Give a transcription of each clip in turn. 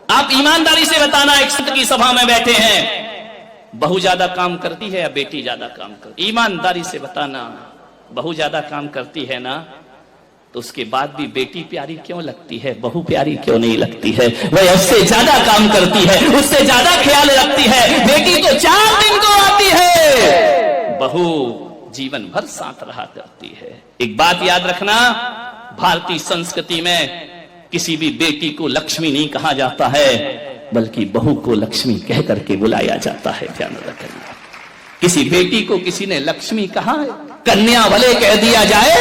आप ईमानदारी से बताना, एक संत की सभा में बैठे हैं, बहू ज्यादा काम करती है या बेटी ज्यादा काम करती? ईमानदारी से बताना, बहू ज्यादा काम करती है ना, तो उसके बाद भी बेटी प्यारी क्यों लगती है, बहू प्यारी क्यों नहीं लगती है? वह उससे ज्यादा काम करती है, उससे ज्यादा ख्याल रखती है। बेटी तो 4 दिन को आती है, बहू जीवन भर साथ रहा करती है। एक बात याद रखना, भारतीय संस्कृति में किसी भी बेटी को लक्ष्मी नहीं कहा जाता है, बल्कि बहू को लक्ष्मी कह करके बुलाया जाता है। ध्यान रखना, किसी बेटी को किसी ने लक्ष्मी कहा है, कन्या भले कह दिया जाए,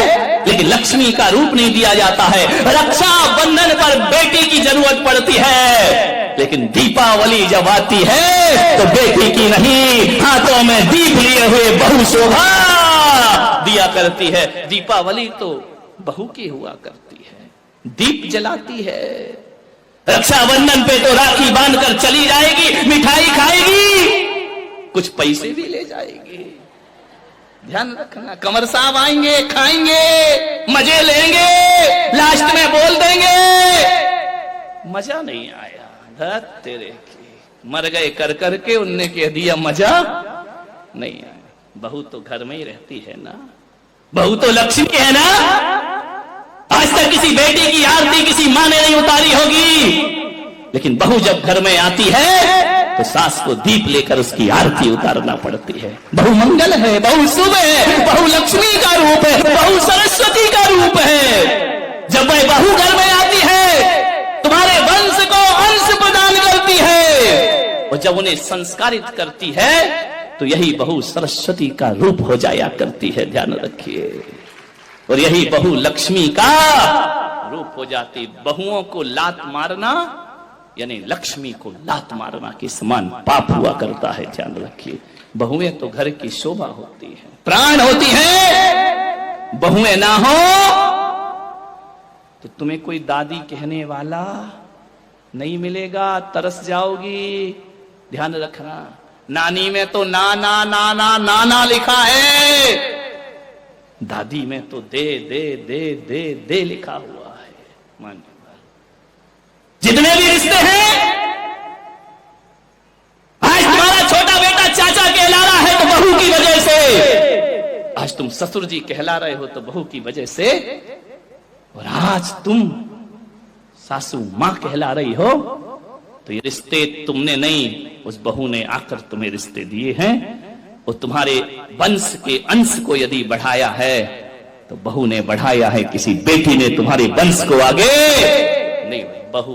लेकिन लक्ष्मी का रूप नहीं दिया जाता है। रक्षा बंधन पर बेटी की जरूरत पड़ती है, लेकिन दीपावली जब आती है तो बेटी की नहीं, हाथों में दीप लिए हुए बहू शोभा दिया करती है। दीपावली तो बहू की हुआ करती है, दीप जलाती है। रक्षाबंधन पे तो राखी बांधकर चली जाएगी, मिठाई खाएगी, कुछ पैसे भी ले जाएगी। ध्यान रखना, कमर साहब आएंगे, खाएंगे, मजे लेंगे, लास्ट में बोल देंगे मजा नहीं आया, धत तेरे की, मर गए कर करके, उनने कह दिया मजा नहीं आया। बहू तो घर में ही रहती है ना, बहू तो लक्ष्मी है ना। आज तक किसी बेटी की आरती किसी माँ ने नहीं उतारी होगी, लेकिन बहू जब घर में आती है तो सास को दीप लेकर उसकी आरती उतारना पड़ती है। बहू मंगल है, बहू शुभ है, बहू लक्ष्मी का रूप है, बहू सरस्वती का रूप है। जब वह बहू घर में आती है, तुम्हारे वंश को अंश प्रदान करती है, और जब उन्हें संस्कारित करती है तो यही बहू सरस्वती का रूप हो जाया करती है। ध्यान रखिए, और यही बहू लक्ष्मी का रूप हो जाती। बहुओं को लात मारना यानी लक्ष्मी को लात मारना के समान पाप हुआ करता है। ध्यान रखिए, बहुएं तो घर की शोभा होती है, प्राण होती है। बहुएं ना हो तो तुम्हें कोई दादी कहने वाला नहीं मिलेगा, तरस जाओगी। ध्यान रखना, नानी में तो ना ना ना ना ना ना लिखा है, दादी में तो दे दे दे दे दे लिखा हुआ है। मान जितने भी रिश्ते हैं, आज तुम्हारा छोटा बेटा चाचा कहला रहा है तो बहू की वजह से, आज तुम ससुर जी कहला रहे हो तो बहू की वजह से, और आज तुम सासू मां कहला रही हो तो ये रिश्ते तुमने नहीं, उस बहू ने आकर तुम्हें रिश्ते दिए हैं। और तुम्हारे वंश के अंश को यदि बढ़ाया है तो बहू ने बढ़ाया है, किसी बेटी ने तुम्हारे वंश को आगे नहीं। बहू